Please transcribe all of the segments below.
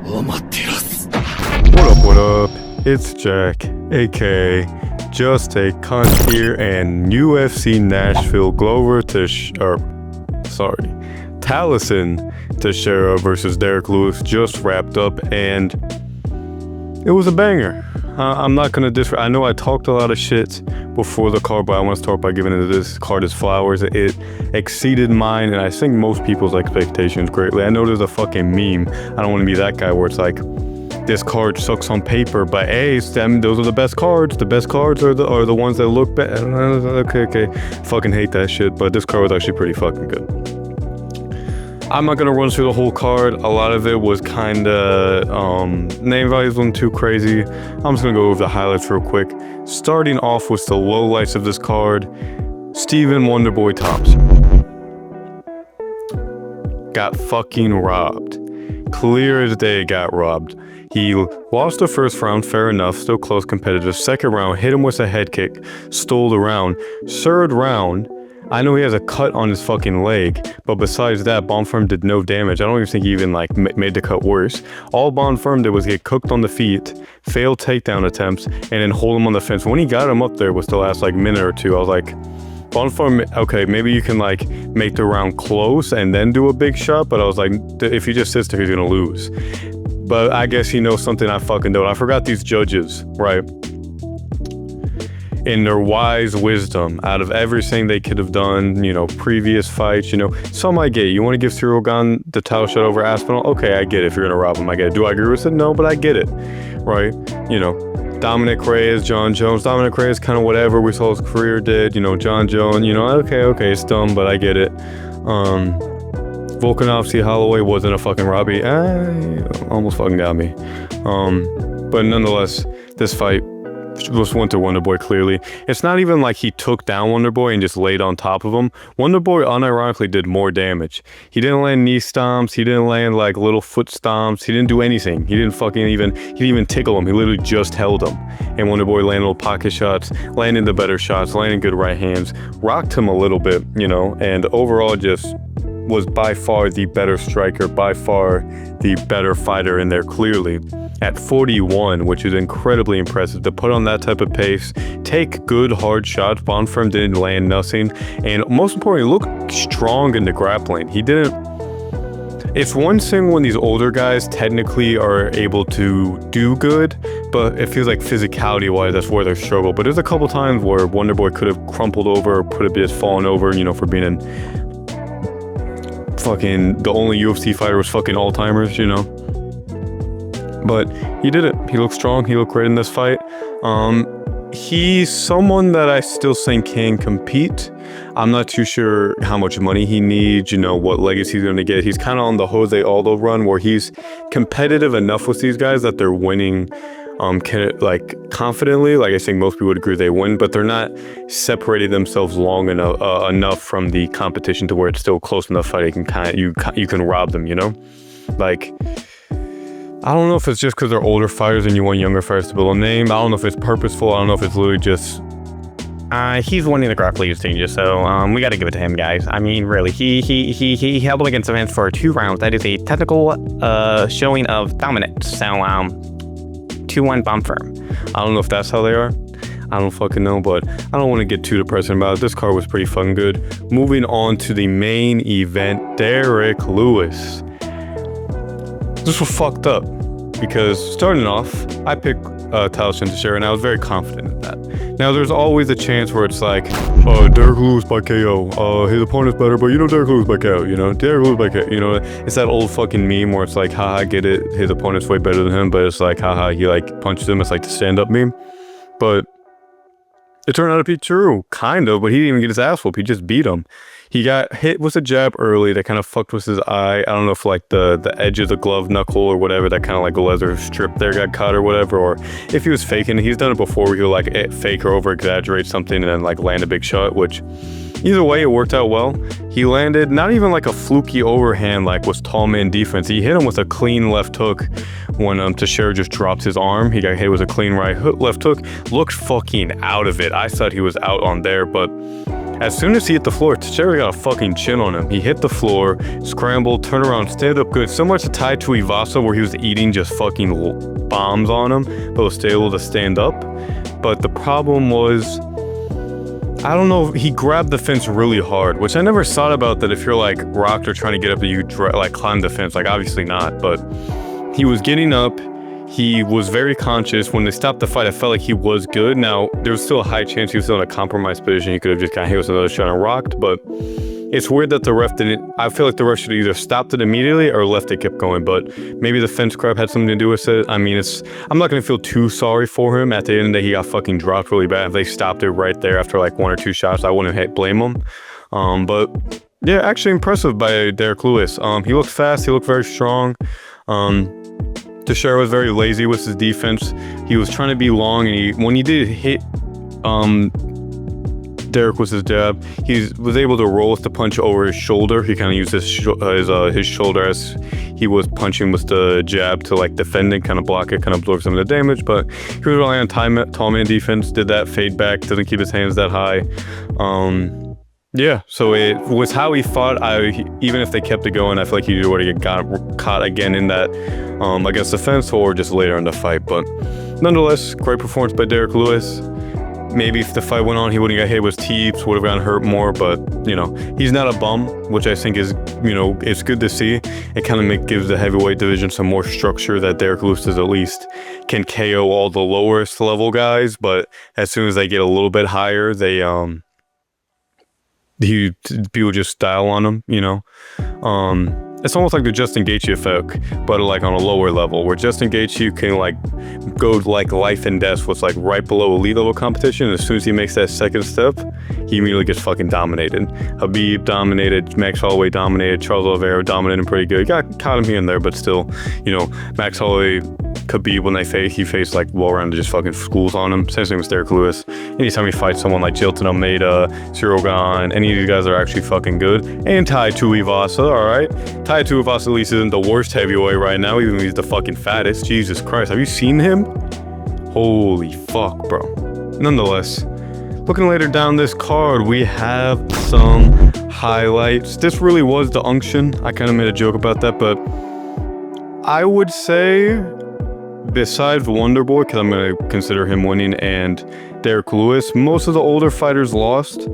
What up? It's Jack, aka Just a Cunt here, and UFC NAshville Glover Taliesin Teixeria versus Derrick Lewis just wrapped up, and it was a banger. I'm not gonna I know I talked a lot of shit before the card, but I want to start by giving this card its flowers. It exceeded mine, and I think most people's expectations greatly. I know there's a fucking meme. I don't want to be that guy where it's like, this card sucks on paper, but hey, those are the best cards. The best cards are the ones that look better. Okay. Fucking hate that shit, but this card was actually pretty fucking good. I'm not gonna run through the whole card. A lot of it was kinda, name values wasn't too crazy. I'm just gonna go over the highlights real quick. Starting off with the lowlights of this card, Steven Wonderboy Thompson got fucking robbed. Clear as day, got robbed. He lost the first round, fair enough, still close, competitive. Second round, hit him with a head kick, stole the round. Third round, I know he has a cut on his fucking leg, but besides that, Bonfirm did no damage. I don't even think he even made the cut worse. All Bonfirm did was get cooked on the feet, failed takedown attempts, and then hold him on the fence. When he got him up there with the last minute or two, I was like, Bonfirm, okay, maybe you can make the round close and then do a big shot, but I was like, if he just sits there, he's gonna lose. But I guess he knows something I fucking don't. I forgot these judges, right? In their wise wisdom, out of everything they could have done, previous fights, some I get. You want to give Cyril Gane the title shot over Aspinall? Okay, I get it. If you're gonna rob him, I get it. Do I agree with it? No, but I get it, right? Dominic Reyes, John Jones. Dominic Reyes, kind of whatever. We saw his career did. John Jones. Okay, it's dumb, but I get it. Volkanovski Holloway wasn't a fucking Robbie. Almost fucking got me. But nonetheless, this fight went to Wonderboy clearly. It's not even like he took down Wonderboy and just laid on top of him. Wonderboy unironically did more damage. He didn't land knee stomps. He didn't land little foot stomps. He didn't do anything. He didn't even tickle him. He literally just held him. And Wonderboy landed little pocket shots, landed the better shots, landed good right hands, rocked him a little bit, and overall just was by far the better striker, by far the better fighter in there clearly. At 41, which is incredibly impressive to put on that type of pace, take good hard shots. Bonfirm didn't land nothing, and most importantly, look strong in the grappling. He didn't. It's one thing when these older guys technically are able to do good, but it feels like physicality wise, that's where they struggle. But there's a couple times where Wonderboy could have crumpled over, or could have just fallen over, for being in fucking the only UFC fighter was fucking all-timers, But he did it. He looked strong. He looked great in this fight. He's someone that I still think can compete. I'm not too sure how much money he needs, what legacy he's going to get. He's kind of on the Jose Aldo run where he's competitive enough with these guys that they're winning confidently. I think most people would agree they win, but they're not separating themselves long enough from the competition to where it's still close enough fight you can rob them, I don't know if it's just because they're older fighters and you want younger fighters to build a name. I don't know if it's purposeful. I don't know if it's literally just he's winning the grappling exchanges, so we got to give it to him, guys. I mean, really, he held him against Vance for 2 rounds. That is a technical showing of dominance. So 2-1 Bonfirm. I don't know if that's how they are. I don't fucking know, but I don't want to get too depressing about it. This card was pretty fucking good. Moving on to the main event, Derrick Lewis. This was fucked up because starting off, I picked Taliesin Teixeria, and I was very confident in that. Now, there's always a chance where it's like, Derrick Lewis by KO. His opponent's better, but Derrick Lewis by KO. Derrick Lewis by KO. It's that old fucking meme where it's like, haha, get it. His opponent's way better than him, but it's like, haha, he punched him. It's like the stand-up meme. But it turned out to be true, kind of, but he didn't even get his ass whooped. He just beat him. He got hit with a jab early that kind of fucked with his eye. I don't know if the edge of the glove knuckle or whatever, that kind of leather strip there got caught or whatever, or if he was faking. He's done it before where he'll fake or over exaggerate something and then land a big shot, which either way it worked out well. He landed not even a fluky overhand was tall man defense. He hit him with a clean left hook when Teixeria just dropped his arm. He got hit with a clean left hook. Looked fucking out of it. I thought he was out on there, but As soon as he hit the floor, Teixeira got a fucking chin on him. He hit the floor, scrambled, turned around, stand up good. Similar to Tai Tuivasa, where he was eating just fucking bombs on him, but was still able to stand up. But the problem was, I don't know, he grabbed the fence really hard, which I never thought about that if you're like rocked or trying to get up and you like climb the fence, like obviously not, but he was getting up. He was very conscious. When they stopped the fight, I felt like he was good. Now, there was still a high chance he was still in a compromised position. He could have just got hit with another shot and rocked, but it's weird that the ref didn't. I feel like the ref should have either stopped it immediately or left it kept going, but maybe the fence grab had something to do with it. I mean, I'm not going to feel too sorry for him. At the end of the day, he got fucking dropped really bad. If they stopped it right there after like 1 or 2 shots, I wouldn't blame him. But yeah, actually impressive by Derrick Lewis. He looked fast. He looked very strong. Teixeira was very lazy with his defense. He was trying to be long, and when he did hit Derrick with his jab, he was able to roll with the punch over his shoulder. He kind of used his shoulder as he was punching with the jab to like defend it, kind of block it, kind of absorb some of the damage. But he was relying on tall man defense, did that fade back, doesn't keep his hands that high. Yeah, so it was how he fought. Even if they kept it going, I feel like he would have got caught again in that against the fence or just later in the fight. But nonetheless, great performance by Derrick Lewis. Maybe if the fight went on, he wouldn't get hit with teeps, would have gotten hurt more. But, he's not a bum, which I think is, it's good to see. It kind of gives the heavyweight division some more structure that Derrick Lewis at least can KO all the lowest level guys. But as soon as they get a little bit higher, people just style on him, It's almost like the Justin Gaethje effect, but like on a lower level, where Justin Gaethje can like go like life and death with like right below elite level competition. And as soon as he makes that second step, he immediately gets fucking dominated. Habib dominated, Max Holloway dominated, Charles Oliveira dominated pretty good. He got caught him here and there, but still, Max Holloway, Khabib, when he faced like well-rounded just fucking schools on him. Same thing with Derrick Lewis. Anytime he fights someone like Jilton Almeida, Cyril Gane, any of these guys are actually fucking good. And Tai Tuivasa, alright? Tai Tuivasa at least isn't the worst heavyweight right now, even though he's the fucking fattest. Jesus Christ, have you seen him? Holy fuck, bro. Nonetheless, looking later down this card, we have some highlights. This really was the unction. I kind of made a joke about that, but I would say, besides Wonderboy, because I'm going to consider him winning, and Derrick Lewis, most of the older fighters lost.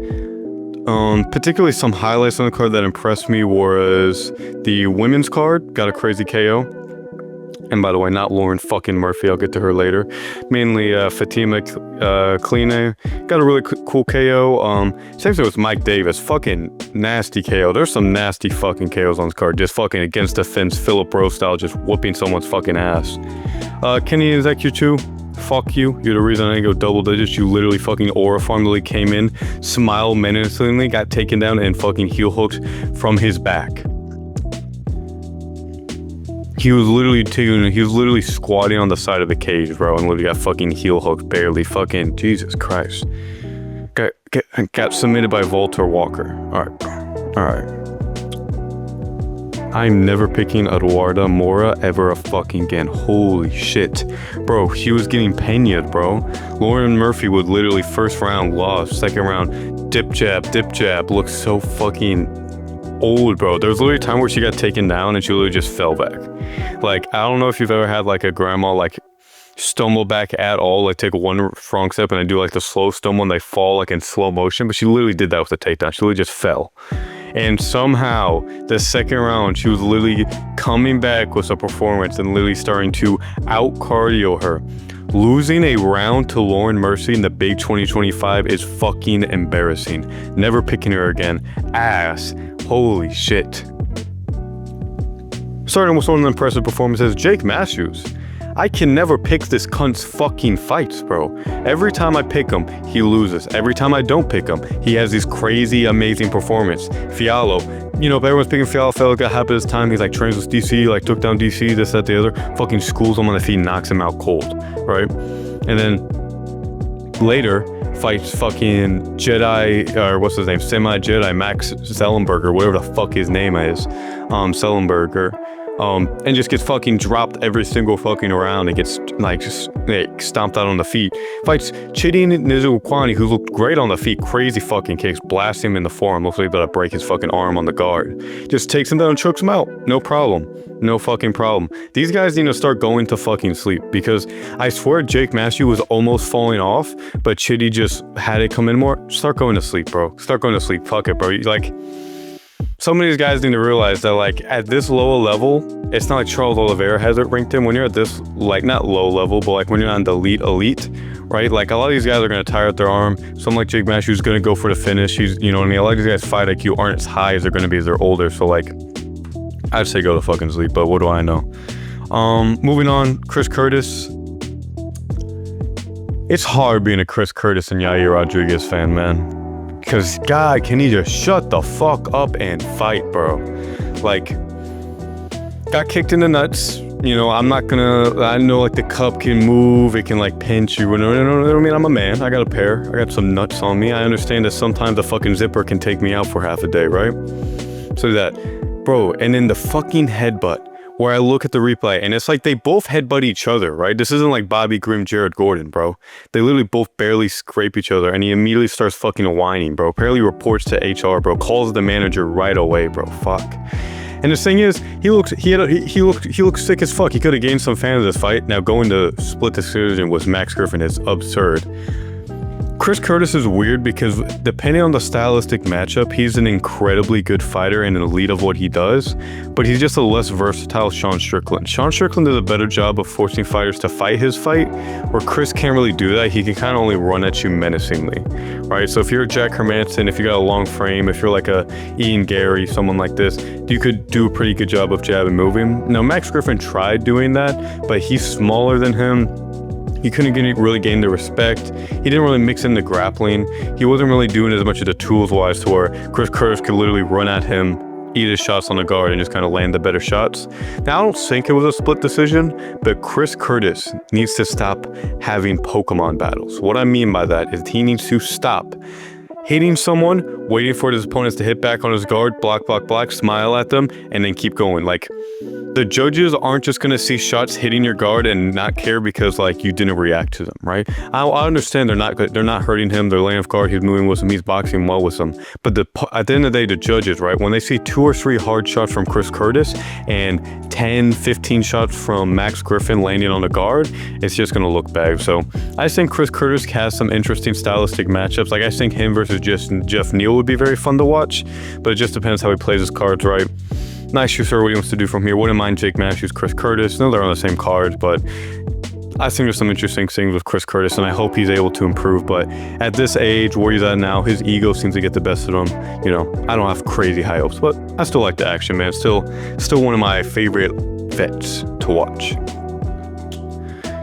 Particularly some highlights on the card that impressed me was the women's card, got a crazy KO. And by the way, not Lauren fucking Murphy, I'll get to her later. Mainly Fatima Kline, got a really cool KO. Same thing with Mike Davis, fucking nasty KO. There's some nasty fucking KOs on this card, just fucking against the fence, Philip Rose style, just whooping someone's fucking ass. Kenny Nzechukwu, fuck you. You're the reason I didn't go double digits. You literally fucking aura farmily came in, smiled menacingly, got taken down, and fucking heel hooked from his back. He was literally squatting on the side of the cage, bro, and literally got fucking heel hooked barely. Fucking Jesus Christ. Got submitted by Walter Walker. Alright. I'm never picking Eduarda Mora ever fucking again. Holy shit. Bro, she was getting peñaed, bro. Lauren Murphy would literally first round lost, second round dip jab, looks so fucking old, bro. There was literally a time where she got taken down and she literally just fell back. Like, I don't know if you've ever had like a grandma like stumble back at all, like take one wrong step and then do like the slow stumble and they fall like in slow motion, but she literally did that with the takedown. She literally just fell. And somehow, the second round, she was literally coming back with a performance and literally starting to out-cardio her. Losing a round to Lauren Murphy in the big 2025 is fucking embarrassing. Never picking her again. Ass. Holy shit. Starting with one of the impressive performances, Jake Matthews. I can never pick this cunt's fucking fights, bro. Every time I pick him, he loses. Every time I don't pick him, he has this crazy, amazing performance. Fiallo, if everyone's picking Fiallo, Fiallo got happy this time. He's like trains with DC, like took down DC, this, that, the other. Fucking schools him on the feet, knocks him out cold, right? And then later, fights fucking Jedi, or what's his name? Semi-Jedi Max Zellenberger, whatever the fuck his name is. Zellenberger. and just gets fucking dropped every single fucking round and gets like just like, stomped out on the feet. Fights Chidi Nzoukwani, who looked great on the feet, crazy fucking kicks, blasts him in the forearm, looks like he's about to break his fucking arm on the guard. Just takes him down and chokes him out. No problem. No fucking problem. These guys need to start going to fucking sleep, because I swear Jake Matthews was almost falling off, but Chidi just had it come in more. Start going to sleep, bro. Start going to sleep. Fuck it, bro. Like, some of these guys need to realize that, like, at this lower level, it's not like Charles Oliveira has it ranked in. When you're at this, like, not low level, but like when you're on the elite, right? Like, a lot of these guys are going to tire out their arm. Someone like Jake Matthews is going to go for the finish. He's, you know what I mean? A lot of these guys' fight IQ aren't as high as they're going to be as they're older. So, like, I'd say go to fucking sleep, but what do I know? Moving on, Chris Curtis. It's hard being a Chris Curtis and Yair Rodriguez fan, man. Because, God, can he just shut the fuck up and fight, bro? Like, got kicked in the nuts. You know, I'm not gonna, I know, like, the cup can move, it can, like, pinch you. I mean, I'm a man, I got a pair, I got some nuts on me. I understand that sometimes the fucking zipper can take me out for half a day, right? So that, bro, and then the fucking headbutt, where I look at the replay, and it's like they both headbutt each other, right? This isn't like Bobby Grimm, Jared Gordon, bro. They literally both barely scrape each other, and he immediately starts fucking whining, bro. Apparently reports to HR, bro. Calls the manager right away, bro. Fuck. And the thing is, he looked sick as fuck. He could have gained some fans of this fight. Now going to split decision with Max Griffin is absurd. Chris Curtis is weird because depending on the stylistic matchup, he's an incredibly good fighter and an elite of what he does, but he's just a less versatile Sean Strickland. Sean Strickland does a better job of forcing fighters to fight his fight, where Chris can't really do that. He can kind of only run at you menacingly, right? So if you're a Jack Hermanson, if you got a long frame, if you're like a Ian Gary, someone like this, you could do a pretty good job of jab and moving. Now, Max Griffin tried doing that, but he's smaller than him. He couldn't really gain the respect. He didn't really mix in the grappling. He wasn't really doing as much of the tools-wise to where Chris Curtis could literally run at him, eat his shots on the guard, and just kind of land the better shots. Now, I don't think it was a split decision, but Chris Curtis needs to stop having Pokemon battles. What I mean by that is he needs to stop hitting someone, waiting for his opponents to hit back on his guard, block, smile at them, and then keep going. Like, the judges aren't just going to see shots hitting your guard and not care because, like, you didn't react to them, right? I understand they're not hurting him, they're laying off guard, he's moving with them, he's boxing well with them. But at the end of the day, the judges, right, when they see 2 or 3 hard shots from Chris Curtis and 10, 15 shots from Max Griffin landing on the guard, it's just going to look bad. So I think Chris Curtis has some interesting stylistic matchups. Like, I think him versus Jeff Neal would be very fun to watch, but it just depends how he plays his cards right. Not sure what he wants to do from here. Wouldn't mind Jake Matthews, Chris Curtis. No, they're on the same cards, but I think there's some interesting things with Chris Curtis, and I hope he's able to improve. But at this age, where he's at now, his ego seems to get the best of him. You know, I don't have crazy high hopes, but I still like the action, man. Still one of my favorite vets to watch.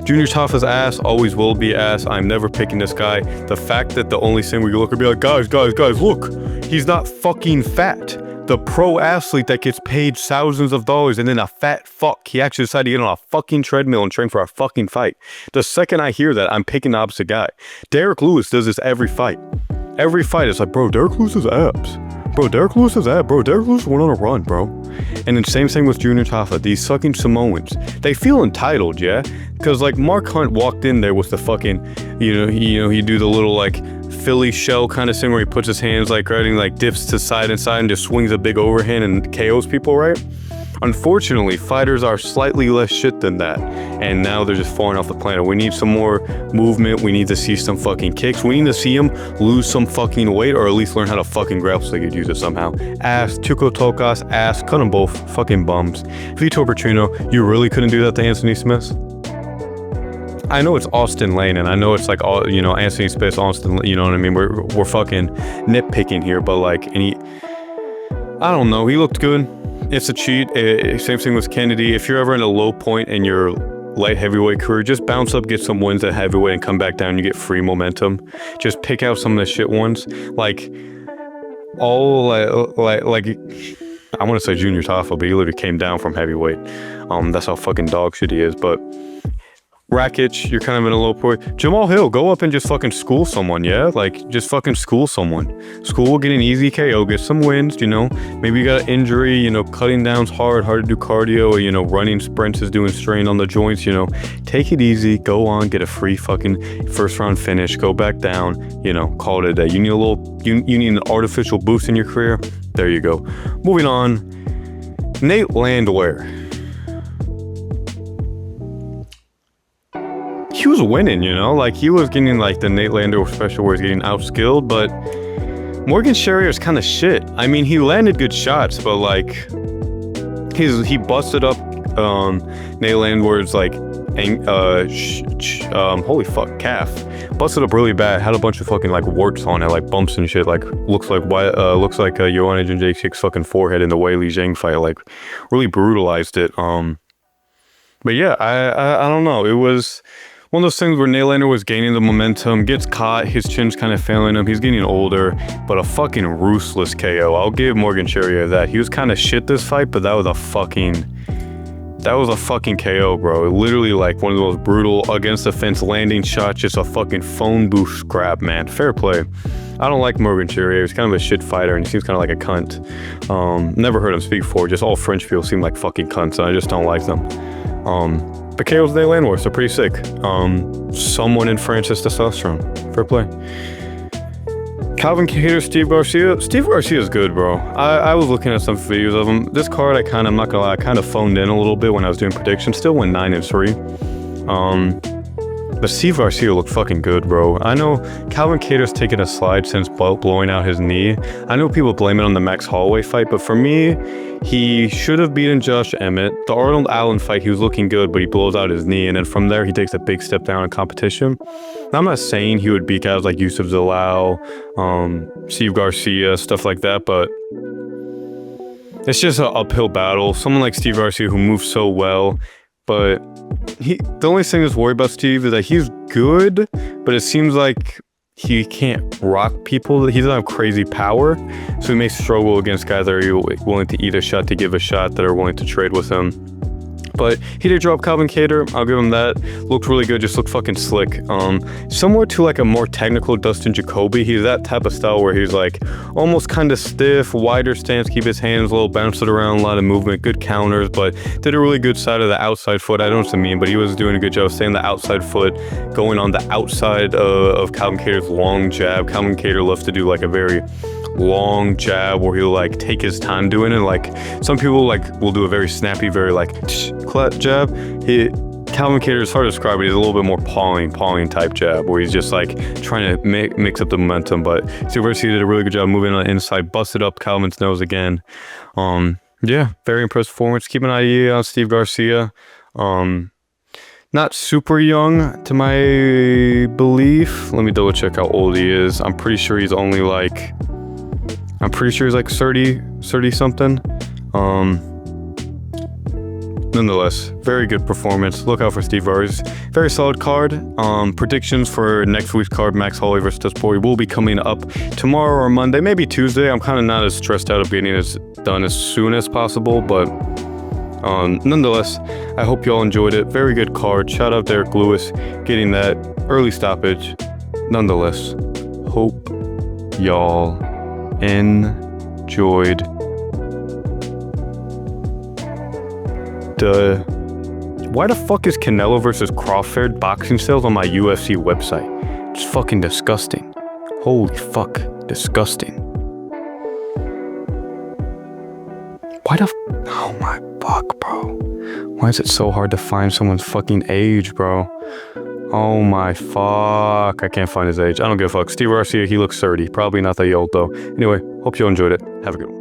Junior Tafa's ass, always will be ass. I'm never picking this guy. The fact that the only thing we can look and be like, guys, look, he's not fucking fat. The pro athlete that gets paid thousands of dollars and then a fat fuck, he actually decided to get on a fucking treadmill and train for a fucking fight. The second I hear that, I'm picking the opposite guy. Derrick Lewis does this every fight. Every fight, it's like, bro, Derrick Lewis has abs. Bro, Derrick Lewis has abs. Bro, Derrick Lewis went on a run, bro. And then same thing with Junior Tafa. These fucking Samoans, they feel entitled, yeah? Because, like, Mark Hunt walked in there with the fucking, he do the little, like, Philly shell kind of thing where he puts his hands like right and like dips to side and side and just swings a big overhand and KOs people, right? Unfortunately, fighters are slightly less shit than that, and now they're just falling off the planet. We need some more movement. We need to see some fucking kicks. We need to see him lose some fucking weight, or at least learn how to fucking grapple so they could use it somehow. Ass, Tuco Tokas, ass, cut them both, fucking bums. Vitor Bertrino, you really couldn't do that to Anthony Smith? I know it's Austin Lane, and I know it's like all, Anthony Smith, Austin, you know what I mean? We're fucking nitpicking here, but like, I don't know, he looked good. It's a cheat. Same thing with Kennedy. If you're ever in a low point in your light heavyweight career, just bounce up, get some wins at heavyweight, and come back down. You get free momentum. Just pick out some of the shit ones. Like I want to say Junior Tafa, but he literally came down from heavyweight. That's how fucking dog shit he is. But Rakic, you're kind of in a low point. Jamal Hill, go up and just fucking school someone, yeah? Like, just fucking school someone. School, get an easy KO, get some wins, you know? Maybe you got an injury, you know, cutting down's hard to do cardio, or, you know, running sprints is doing strain on the joints, you know? Take it easy, go on, get a free fucking first round finish, go back down, you know, call it a day. You need a little, you need an artificial boost in your career? There you go. Moving on, Nate Landwehr. He was winning, you know, like he was getting like the Nate Landwehr special where he's getting outskilled, but Morgan Sherrier's kind of shit. I mean, he landed good shots, but like he busted up Nate Landwehr's like holy fuck, calf. Busted up really bad, had a bunch of fucking like warts on it, like bumps and shit, like looks like Joanna Jędrzejczyk's fucking forehead in the Wei Li Zhang fight, like really brutalized it. But yeah, I don't know, it was one of those things where Nylander was gaining the momentum, gets caught, his chin's kind of failing him, he's getting older, but a fucking ruthless KO. I'll give Morgan Sherrier that. He was kind of shit this fight, but that was a fucking KO, bro. Literally like one of the most brutal against the fence landing shots, just a fucking phone booth scrap, man. Fair play. I don't like Morgan Sherrier. He's kind of a shit fighter and he seems kind of like a cunt. Never heard him speak before. Just all French people seem like fucking cunts and I just don't like them. But KO's Nate Landwehr, so pretty sick. Someone in France has testosterone. Fair play. Calvin Kattar, Steve Garcia. Steve Garcia's good, bro. I was looking at some videos of him. This card, I'm not gonna lie, I kind of phoned in a little bit when I was doing predictions. Still went 9-3. But Steve Garcia looked fucking good, bro. I know Calvin Kattar's taken a slide since blowing out his knee. I know people blame it on the Max Holloway fight, but for me, he should have beaten Josh Emmett. The Arnold Allen fight, he was looking good, but he blows out his knee, and then from there, he takes a big step down in competition. Now, I'm not saying he would beat guys like Yusuf Zalal, Steve Garcia, stuff like that, but it's just an uphill battle. Someone like Steve Garcia who moves so well, but the only thing that's worried about Steve is that he's good, but it seems like he can't rock people. He doesn't have crazy power, so he may struggle against guys that are willing to eat a shot, to give a shot, that are willing to trade with him. But he did drop Calvin Kattar. I'll give him that. Looked really good. Just looked fucking slick. Similar to like a more technical Dustin Jacoby. He's that type of style where he's like almost kind of stiff, wider stance, keep his hands a little, bounce it around, a lot of movement, good counters, but did a really good side of the outside foot. I don't know what I mean, but he was doing a good job staying the outside foot, going on the outside of Calvin Kattar's long jab. Calvin Kattar loves to do like a very long jab where he'll like take his time doing it. Like some people like will do a very snappy, very like jab. Calvin Kattar, it's hard to describe, but he's a little bit more pawing type jab where he's just like trying to mix up the momentum. But Steve Garcia did a really good job moving on the inside, busted up Calvin's nose again. Yeah, very impressive performance. Keep an eye on Steve Garcia. Not super young to my belief. Let me double check how old he is. I'm pretty sure he's like 30 something. Nonetheless, very good performance. Look out for Steve Garcia. Very solid card. Predictions for next week's card, Max Holloway versus Teixeria, will be coming up tomorrow or Monday, maybe Tuesday. I'm kind of not as stressed out of getting this done as soon as possible, but nonetheless, I hope y'all enjoyed it. Very good card. Shout out Derrick Lewis getting that early stoppage. Nonetheless, hope y'all enjoyed why the fuck is Canelo versus Crawford boxing sales on my UFC website? It's fucking disgusting. Holy fuck, disgusting. Oh my fuck, bro. Why is it so hard to find someone's fucking age, bro? Oh my fuck, I can't find his age. I don't give a fuck. Steve Garcia, he looks 30. Probably not that old though. Anyway, hope you enjoyed it. Have a good one.